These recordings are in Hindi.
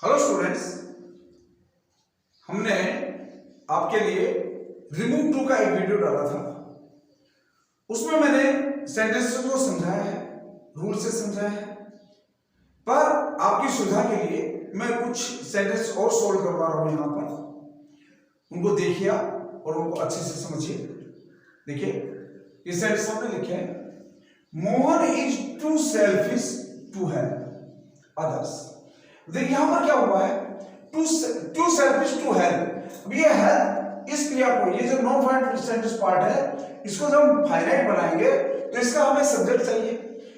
हेलो स्टूडेंट्स, हमने आपके लिए रिमूव टू का एक वीडियो डाला था। उसमें मैंने सेंटेंसेस को समझाया है, रूल से समझाया है, पर आपकी सुविधा के लिए मैं कुछ सेंटेंस और सोल्व करवा रहा हूं। यहां पर उनको देखिए आप और उनको अच्छे से समझिए। देखिए, ये सेंटेंस हमने लिखे हैं, Mohan is too selfish to help others. देखिए यहां पर क्या हुआ है, टू सेल्फिश टू हेल्प। अब ये हेल्प इस क्रिया को, ये जो नॉन फाइनाइट सेंटेंस पार्ट है, इसको जब हम फाइनाइट बनाएंगे तो इसका हमें सब्जेक्ट चाहिए।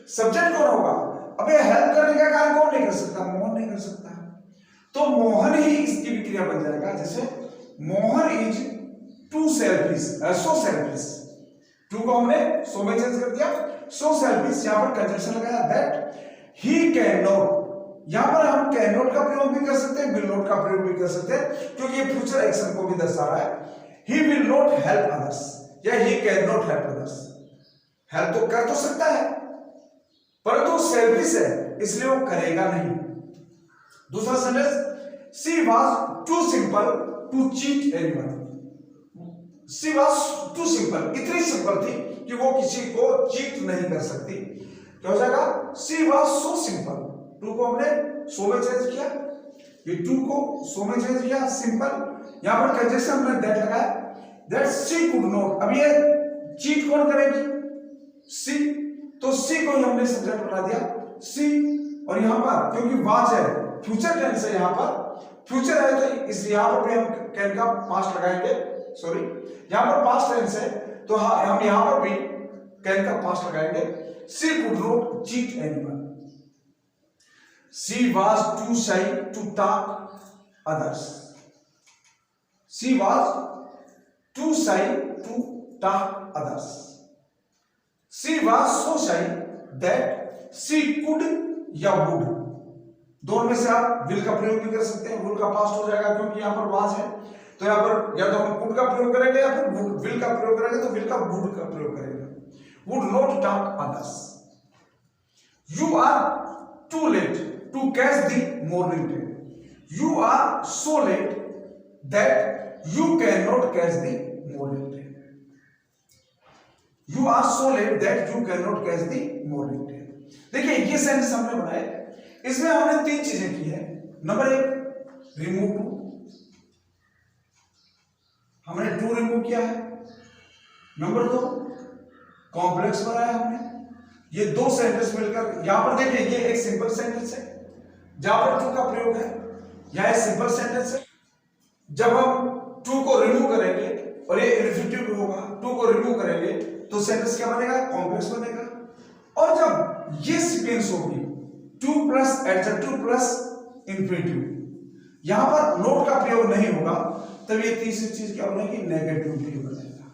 सब्जेक्ट कौन होगा? अब ये हेल्प करने का कार्य कौन नहीं कर सकता? मोहन नहीं कर सकता। तो मोहन ही इसकी भी क्रिया बन जाएगा। जैसे Mohan is too selfish, so selfish. Too को हमने सो में चेंज कर दिया, सो सेल्फिश। यहां पर कंजंक्शन लगाया दैट ही कैन नॉट। यहां पर हम कैन नॉट का प्रयोग भी कर सकते हैं, विल नॉट का प्रयोग भी कर सकते हैं, क्योंकि ये फ्यूचर एक्शन को भी दर्शा रहा है। He will not help others या he can not help others. Help तो कर तो सकता है, परंतु सेल्फिश है, इसलिए वो करेगा नहीं। दूसरा sentence, she was too simple to cheat anyone. She was too simple, इतनी सिंपल थी कि वो किसी को चीट नहीं कर सकती। क्या हो जाएगा? She was so simple. Too को हमने सो में चेंज किया, ये टू को सो में चेंज किया, सिंपल। यहां पर कंजंक्शन हमने दैट लगाया, दैट शी कुड नॉट। अब ये चीट कौन करेगी? सी। तो सी को ही हमने सब्जेक्ट बना दिया, सी। और यहां पर क्योंकि वाज है, फ्यूचर टेंस है, यहां पर फ्यूचर है, तो इस यहां पर भी हम कैन का पास्ट लगाएंगे। सॉरी, यहां पर पास्ट टेंस है, तो हम यहां पर भी कैन का पास्ट लगाएंगे। She could not cheat anyone. She was too shy to talk others. She was too shy to talk others. She was so shy that she could या would। दोनों में से आप will का प्रयोग भी कर सकते हैं। would का पास्ट हो जाएगा क्योंकि यहां पर was है, तो यहां पर या तो हम could का प्रयोग करेंगे या फिर will का प्रयोग करेंगे, तो will का would का प्रयोग करेंगे। would not talk others. You are too late to catch the morning train. You are so late that you cannot catch the morning train. You are so late that you cannot catch the morning train. देखिए ये सेंटेंस हमने बनाए, इसमें हमने तीन चीजें की है। नंबर एक, रिमूव टू, हमने टू रिमूव किया है। नंबर दो, कॉम्प्लेक्स बनाया हमने। ये दो सेंटेंस मिलकर, यहां पर देखिए ये एक सिंपल सेंटेंस है जहां पर टू का प्रयोग है, यह सिंपल सेंटेंस है। जब हम टू को रिमूव करेंगे और ये इन्फिनिटिव होगा, टू को रिमूव करेंगे तो सेंटेंस क्या बनेगा? कॉम्प्लेक्स बनेगा। और जब ये सीक्वेंस होगी, two plus adjective plus infinitive, यहां पर नोट का प्रयोग नहीं होगा, तब ये तीसरी चीज क्या बनेगी? नेगेटिव बनेगा।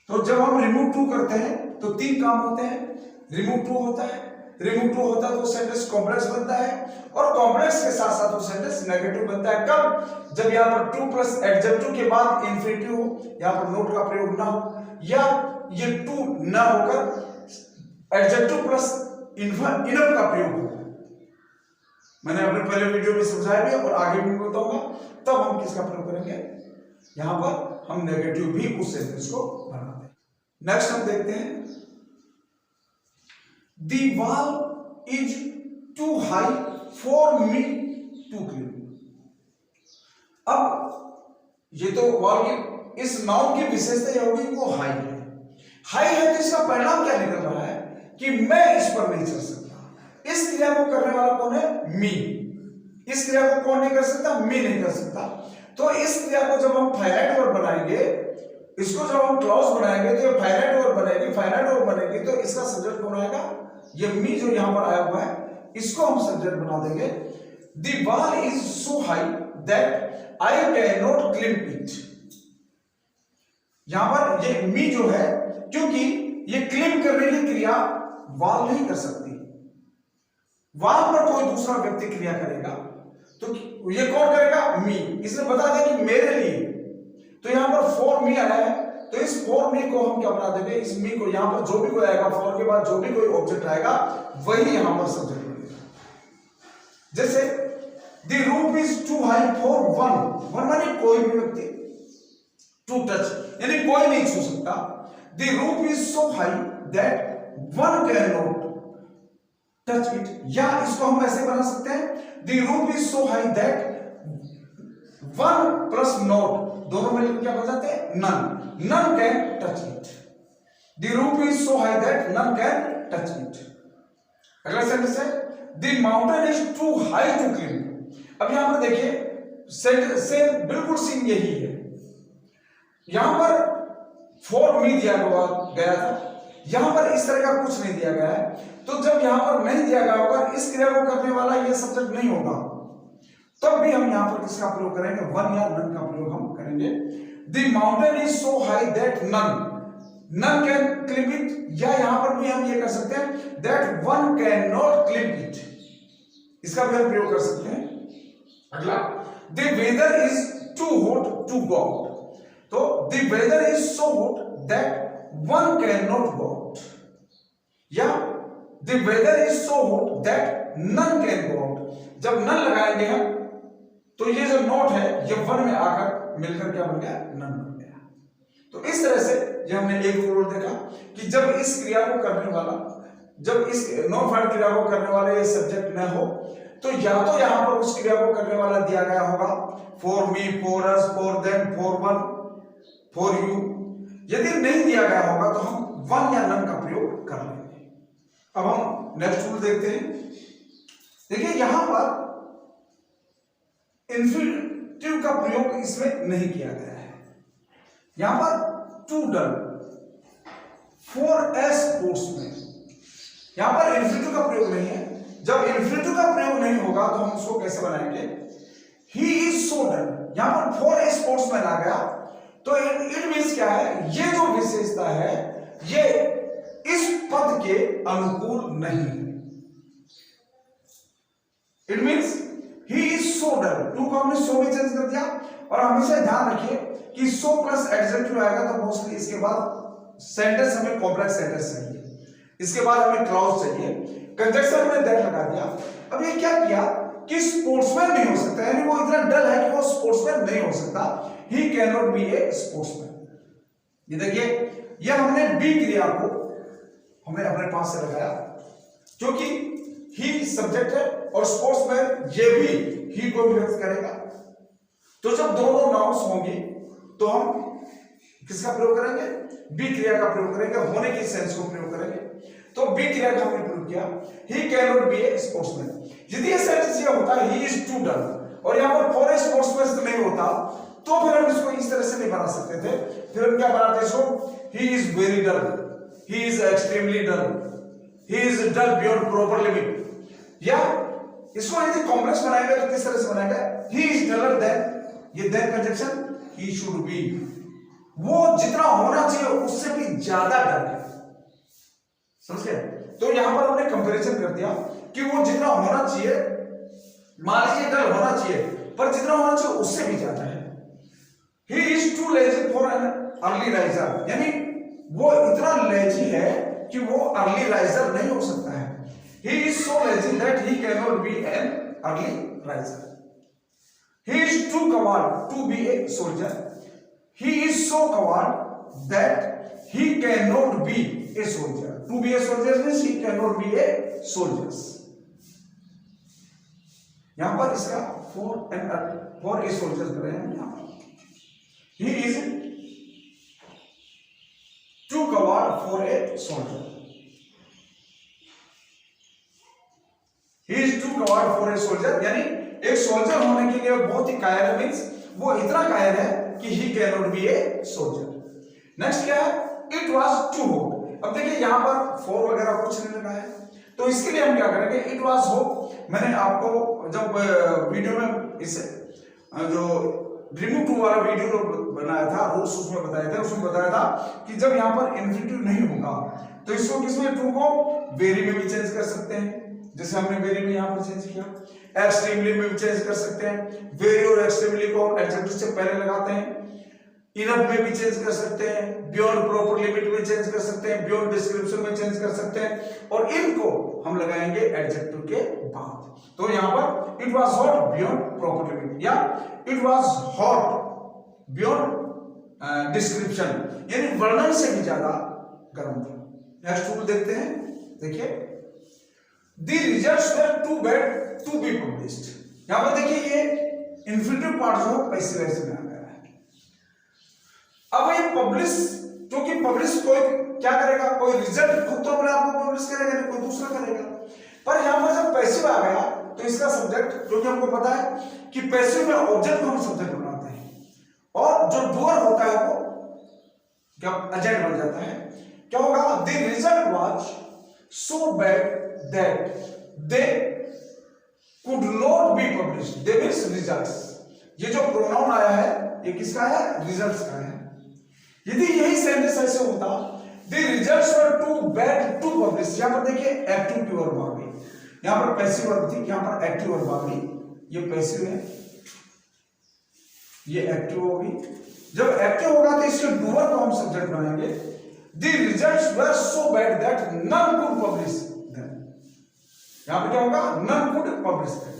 तो जब हम रिमूव टू करते हैं तो तीन काम होते हैं। रिमूव टू होता है, रिमूव टू होता है तो सेंटेंस कॉम्प्लेक्स बनता है, और कॉम्प्लेक्स के साथ साथ वो सेंटेंस नेगेटिव बनता है। कब? जब यहाँ पर टू प्लस एडजेक्टिव के बाद इन्फिनिटिव हो, यहाँ पर नोट का प्रयोग ना हो, या ये टू ना होकर एडजेक्टिव प्लस इनफ का प्रयोग हो। मैंने अपने पहले वीडियो में समझाया भी और आगे भी बताऊंगा। तब हम किसका प्रयोग करेंगे? यहां पर हम नेगेटिव भी उस सेंटेंस को बनाते हैं। नेक्स्ट हम देखते हैं, The wall is too high for me to climb. अब ये तो वॉल की, इस नाउन की विशेषता यह होगी वो हाई है। हाई है तो इसका परिणाम क्या निकल रहा है कि मैं इस पर नहीं चढ़ सकता। इस क्रिया को करने वाला कौन है? मी। इस क्रिया को कौन नहीं कर सकता? मी नहीं कर सकता। तो इस क्रिया को जब हम फाइनाइट वर्ब बनाएंगे, इसको जब हम क्लॉज बनाएंगे तो ये फाइनाइट वर्ब बनेगी। फाइनाइट वर्ब बनेगी तो इसका सब्जेक्ट कौन आएगा? ये मी जो यहां पर आया हुआ है, इसको हम सब्जेक्ट बना देंगे। The wall is so high that I cannot climb it. यहां पर ये मी जो है, क्योंकि ये क्लेम करने की क्रिया वाल नहीं कर सकती। वाल पर कोई दूसरा व्यक्ति क्रिया करेगा तो ये कौन करेगा? मी। इसने बता दिया कि मेरे लिए, तो यहां पर फॉर मी आया है, तो इस फॉर मी को हम क्या बना देंगे? इस मी को यहां पर जो भी कोई आएगा, फॉर के बाद जो भी कोई ऑब्जेक्ट आएगा वही यहां पर सब्जेक्ट बनेगा। जैसे the roof is too high for one माने कोई भी व्यक्ति, टू टच यानी कोई नहीं छू सकता। The roof is so high that one can not touch it, या इसको हम ऐसे बना सकते हैं, the roof is so high that one plus not दोनों मिलकर क्या बन जाते हैं, none can touch it. The roof is so high that none can touch it. अगला सेंटेंस है the mountain is too high to climb. अब यहां पर देखिए से बिल्कुल सीन यही है, यहां पर फॉर मी दिया गया था, यहां पर इस तरह का कुछ नहीं दिया गया है। तो जब यहां पर नहीं दिया गया होगा, इस क्रिया को करने वाला ये सब्जेक्ट नहीं होगा, तब भी हम यहां पर किसका प्रयोग करेंगे, वन या नन का प्रयोग हम करेंगे। The mountain is so high that none can climb it, या यहां पर भी हम ये कर सकते हैं that one can not climb it, इसका भी हम प्रयोग कर सकते हैं। अगला the weather is too hot to go out, तो the weather is so hot that one can not go out, या the weather is so hot that none can go out. जब नन लगाएंगे हम तो ये जो नोट है ये वन में आकर मिलकर क्या बन गया, नन बन गया। तो इस तरह से ये हमने एक रूल देखा कि जब इस क्रिया को करने वाला, जब इस नॉन फाइल क्रिया को करने वाला ये सब्जेक्ट न हो, तो या तो यहां पर उस क्रिया को करने वाला दिया गया होगा, for me, for us, for them, for one, for you. यदि नहीं दिया गया होगा तो हम वन या नन का प्रयोग कर लेंगे। अब हम नेक्स्ट रूल देखते हैं। देखिए यहां पर इंफिनिटिव का प्रयोग इसमें नहीं किया गया है, यहां पर too done, for a sportsman, यहां पर इंफिनिटिव का प्रयोग नहीं है। जब इंफिनिटिव का प्रयोग नहीं होगा तो हम उसको कैसे बनाएंगे, ही इज सो डन, यहां पर फॉर ए स्पोर्ट्समैन आ गया, तो इट मींस क्या है, ये जो विशेषता है ये इस पद के अनुकूल नहीं है। It means he is so done, too को हमने सो में चेंज कर दिया, और हमेशा ध्यान रखिए कि सो प्लस एडजेक्टिव आएगा तो मोस्टली इसके बाद सेंटेंस हमें कॉम्प्लेक्स सेंटेंस चाहिए, इसके बाद हमें क्लॉज चाहिए। कंजक्शन हमने दैट लगा दिया। अब ये क्या किया कि स्पोर्ट्समैन नहीं हो सकता, यानी वो इतना डल है कि वो स्पोर्ट्समैन नहीं हो सकता, ही can not be A sportsman. ये देखिए ये हमने बी क्रिया को हमने अपने पास से लगाया, क्योंकि ही सब्जेक्ट है और स्पोर्ट्समैन ये भी ही को भी व्यक्त करेगा। तो जब दोनों नाउन्स होंगी तो हम किसका प्रयोग करेंगे, बी क्रिया का प्रयोग करेंगे, होने की सेंस को प्रयोग करेंगे। तो बी क्रिया का हमने प्रयोग किया, ही can not be A sportsman. यदि ये सेंटेंस ये होता है ही इज टू डन, और यहां पर फॉर ए स्पोर्ट्समैन नहीं होता, तो फिर हम इसको इस तरह से नहीं बना सकते थे। फिर हम क्या बनाते इसको, he is very dull, he is extremely dull, he is dull beyond proper limit. या इसको यदि कॉम्प्लेक्स बनाएंगे तो किस तरह से बनाएंगे, ही इज डलर देन, ये than conjunction, he should be, वो जितना होना चाहिए उससे भी ज्यादा डल है, समझ गए। तो यहां पर हमने कंपैरिजन कर दिया कि वो जितना होना चाहिए, मान लीजिए डल होना चाहिए, पर जितना होना चाहिए उससे भी ज्यादा है। ही is too lazy for an early riser, यानी वो इतना लेजी है कि वो अर्ली राइजर नहीं हो सकता है। He is so lazy that he cannot be an early riser. He is too coward to be a soldier. He is so coward that he cannot be a soldier. To be a soldier means he cannot be a soldier. यहां पर इसका for a soldier कर रहे हैं। यहां पर he is too coward for a soldier. He is too coward for a soldier, यानी एक सोल्जर होने के लिए बहुत ही कायर है, मींस वो इतना कायर है कि he cannot be a soldier. Next क्या है, it was too hot। अब देखिए यहाँ पर for वगैरह कुछ नहीं लगा है, तो इसके लिए हम क्या करेंगे, it was hot। मैंने आपको जब वीडियो में इस जो रिमूव टू वाला वीडियो बनाया था, रूल्स उसमें बताए थे, उसमें बताया था कि जब यहाँ पर इन्फिनिटिव नहीं होगा तो इसको किसमें, टू को वेरी में भी चेंज कर सकते हैं, जैसे हमने वेरी में यहां पर चेंज किया, एक्सट्रीमली में भी चेंज कर सकते हैं। वेरी और एक्सट्रीमली को एडजेक्टिव से पहले लगाते हैं, इनफ में भी चेंज कर सकते हैं, बियॉन्ड प्रॉपर लिमिट में चेंज कर सकते हैं, बियॉन्ड डिस्क्रिप्शन में चेंज कर सकते हैं, और इनको हम लगाएंगे एडजेक्टिव के बाद। तो यहां पर it was hot beyond proper limit या it was hot beyond description, यानी वर्णन से भी ज्यादा गर्म था। नेक्स्ट रूल देखते हैं, देखिए the results were too bad to be published. यहां पर देखिए ये इंफिनिटिव पार्ट जो है पैसिव वॉइस में आ गया है। अब ये पब्लिश, क्योंकि पब्लिश कोई क्या करेगा, कोई रिजल्ट खुद तो अपने आप को पब्लिश करेगा नहीं, कोई दूसरा करेगा। पर यहां पर जब पैसिव आ गया तो इसका सब्जेक्ट, क्योंकि हमको पता है कि पैसिव में ऑब्जेक्ट को हम सब्जेक्ट बनाते हैं और जो डूअर होता है वो क्या एजेंट बन जाता है। क्या होगा, the result was so bad that they could not be published, they means results। ये जो प्रोनाउन आया है ये किसका है, रिजल्ट्स का है। यदि यही सेंटेंस ऐसे होता, the results were too bad to publish, यहां पर देखिए एक्टिव की वर्ब आ गई, यहां पर पैसिव वर्ब थी, यहां पर एक्टिव वर्ब आ गई, ये पैसिव है, ये एक्टिव होगी। जब एक्टिव होगा तो इसके डूअर को हम सब्जेक्ट बनाएंगे। the results were so bad that none could publish them, यहां पे क्या होगा, none could publish them।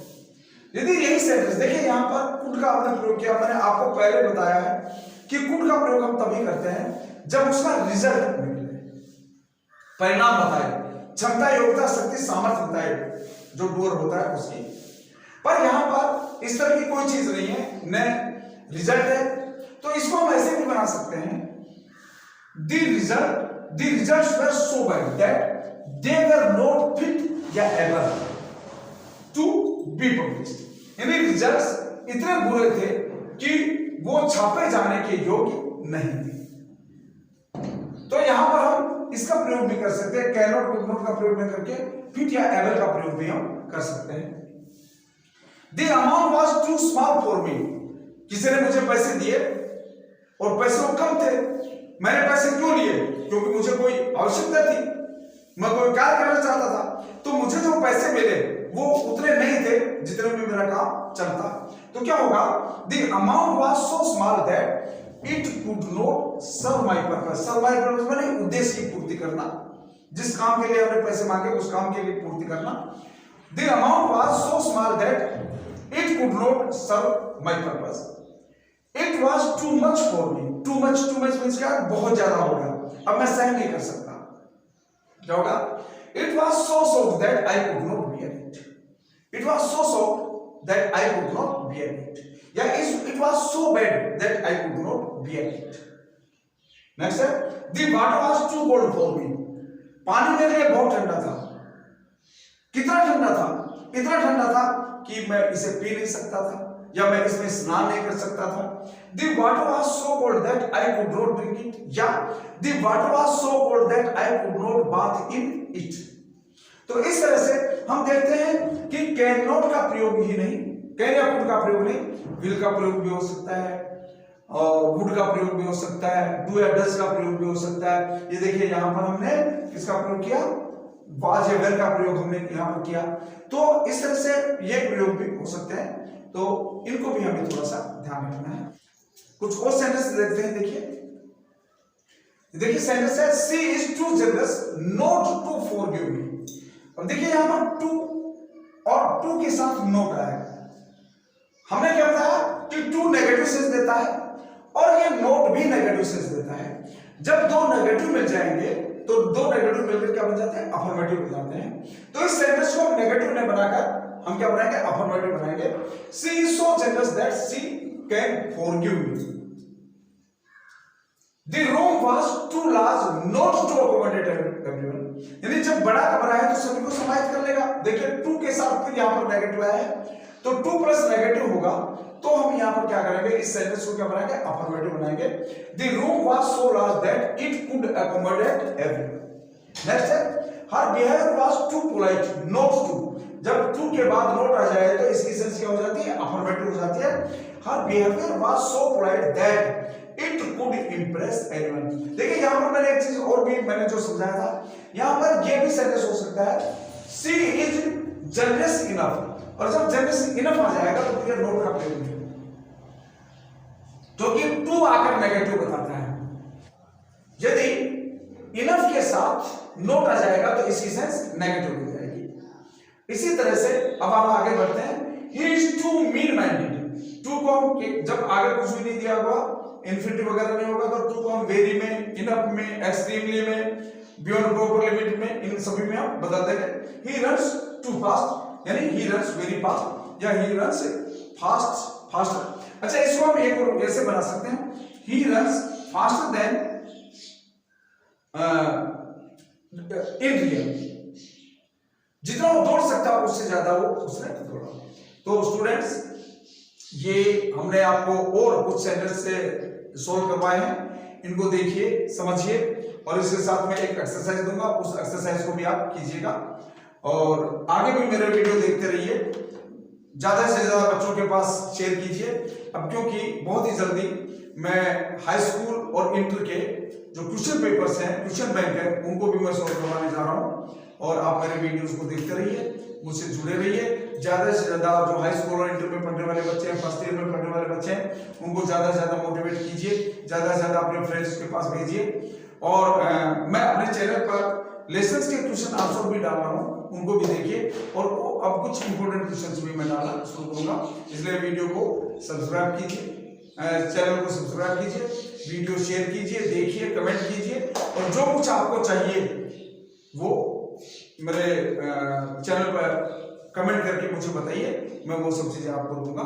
यदि यही सेंटेंस, देखिए यहां पर कुड का हमने प्रयोग किया, मैंने आपको पहले बताया है कि कुड का प्रयोग हम तभी करते हैं जब उसका रिजल्ट निकले, परिणाम बताए, क्षमता, योग्यता, शक्ति, सामर्थ्य बताए, जो डूअर होता है उसकी। पर यहां पर इस तरह की कोई चीज नहीं है, न रिजल्ट है, तो इसको हम ऐसे भी बना सकते हैं, the results were so bad that they were not fit या ever to be published, यानी रिजल्ट्स इतने बुरे थे कि वो छापे जाने के योग्य नहीं थे। तो यहां पर हम इसका प्रयोग भी कर सकते हैं, कैन नॉट, कुड नॉट का प्रयोग नहीं करके फिट या एवर का प्रयोग भी हम कर सकते हैं। The amount was too small for me, किसी ने मुझे पैसे दिए और पैसे वो कम थे, मैंने पैसे क्यों लिए, क्योंकि मुझे कोई आवश्यकता थी, मैं कोई कार्य करना चाहता था, तो मुझे जो पैसे मिले वो उतने नहीं थे जितने में मेरा काम चलता। तो क्या होगा, the amount was so small that it could not serve my purpose। serve my purpose माने उद्देश्य की पूर्ति करना, जिस काम के लिए हमने पैसे मांगे उस काम के लिए पूर्ति करना। the amount was so small that it could not serve my purpose, it was too much for me। too much means क्या, बहुत ज्यादा हो गया, अब मैं सहन नहीं कर सकता। क्या होगा, it was so soft that I could not bear it, it was so soft that I could not bear it, या it was so bad that I could not bear it। Next है, the water was too cold for me, पानी मेरे लिए बहुत ठंडा था। कितना ठंडा था, इतना ठंडा था कि मैं इसे पी नहीं सकता था या मैं इसमें स्नान नहीं कर सकता था। The water was so cold that I could not drink it, या the water was so cold that I could not bath in it। तो इस तरह से हम देखते हैं कि कैन नॉट का प्रयोग ही नहीं, कैन या कुड का प्रयोग नहीं, विल का प्रयोग भी हो सकता है, और वुड का प्रयोग भी हो सकता है, डू या डज का प्रयोग भी हो सकता है। ये देखिए यहां पर हमने किसका प्रयोग किया, वाज या वेर का प्रयोग हमने यहां पर किया। तो इस तरह से ये प्रयोग भी हो सकते हैं, तो इनको भी हमें थोड़ा सा ध्यान रखना है। कुछ और सेंटेंस देखते हैं, देखिए सेंटेंस है, she is too jealous not to forgive me. अब देखिए यहां पर टू और टू के साथ नोट आया, हमने क्या बताया कि टू नेगेटिव सेंस देता है और ये नोट भी नेगेटिव सेंस देता है। जब दो नेगेटिव मिल जाएंगे तो दो नेगेटिव मिलकर क्या बन जाते हैं, अफर्मेटिव बन जाते हैं। तो इस सेंटेंस को हम नेगेटिव नहीं बनाकर हम क्या बनाएंगे, अफर्मेटिव बनाएंगे। She is so jealous that she can forgive me. The room was too large not to accommodate everyone, यानी जब बड़ा कमरा है तो सभी को समाहित कर लेगा। देखिए टू के साथ फिर यहाँ पर नेगेटिव आया है, तो टू प्लस नेगेटिव होगा, तो हम यहाँ पर क्या करेंगे, इस सेंटेंस को क्या बनाएंगे, अफर्मेटिव बनाएंगे। The room was so large that it could accommodate everyone। Next है, her behavior was too polite not to। जब टू के बाद नोट आ जाए तो इसकी सेंस क्या हो जाती है, अफर्मेटिव हो जाती है। her behavior was so polite that it could impress anyone। देखिए यहां पर मैंने एक चीज और भी मैंने जो समझाया था, यहां पर ये भी सेंटेंस हो सकता है, she is generous enough, और जब generous enough आ जाएगा तो फिर नोट का प्रयोग नहीं, तो जो कि 2 आकर नेगेटिव बताता है। यदि इनफ के साथ नोट आ जाएगा तो इसकी सेंस नेगेटिव हो जाएगी। इसी तरह से अब हम आगे बढ़ते हैं। He is too mean minded. Too को हम जब आगे कुछ भी नहीं दिया हुआ, इन्फिनिटी वगैरह नहीं होगा, तो टू को हम वेरी में, इनफ में, एक्सट्रीमली में, बियॉन्ड प्रॉपर लिमिट में, इन सभी में हम बदल देंगे। ही रन्स टू फास्ट, यानी ही रन्स वेरी फास्ट, या ही रन्स फास्टर। अच्छा, इसको हम एक और ऐसे बना सकते हैं, he runs faster then in real. जितना वो दौड़ सकता है उससे ज्यादा वो उसने दौड़ा। तो स्टूडेंट्स, ये हमने आपको और कुछ सेंटेंस से सोल्व करवाए हैं, इनको देखिए, समझिए, और इसके साथ में एक एक्सरसाइज दूंगा, उस एक्सरसाइज को भी आप कीजिएगा। और आगे भी मेरे वीडियो देखते रहिए, ज्यादा से ज्यादा बच्चों के पास शेयर कीजिए। अब क्योंकि बहुत ही जल्दी मैं हाई स्कूल और इंटर के जो क्वेश्चन पेपर्स हैं, क्वेश्चन बैंक है, उनको भी मैं सोल्व करवाने जा रहा हूँ। और आप मेरे वीडियोस को देखते रहिए, मुझसे जुड़े रहिए। ज्यादा से ज्यादा जो हाई स्कूल और इंटर में पढ़ने वाले बच्चे हैं, फर्स्ट ईयर में पढ़ने वाले बच्चे हैं, उनको ज्यादा से ज्यादा मोटिवेट कीजिए, ज्यादा से ज्यादा अपने फ्रेंड्स के पास भेजिए। और मैं अपने चैनल पर लेसन्स के क्वेश्चन आंसर भी डाल रहा हूँ, उनको भी देखिए। और अब कुछ इंपॉर्टेंट क्वेश्चन भी मैं डालना शुरू करूंगा, इसलिए वीडियो को सब्सक्राइब कीजिए, चैनल को सब्सक्राइब कीजिए, वीडियो शेयर कीजिए, देखिए, कमेंट कीजिए, और जो कुछ आपको चाहिए वो मेरे चैनल पर कमेंट करके मुझे बताइए, मैं वो सब चीजें आपको दूंगा।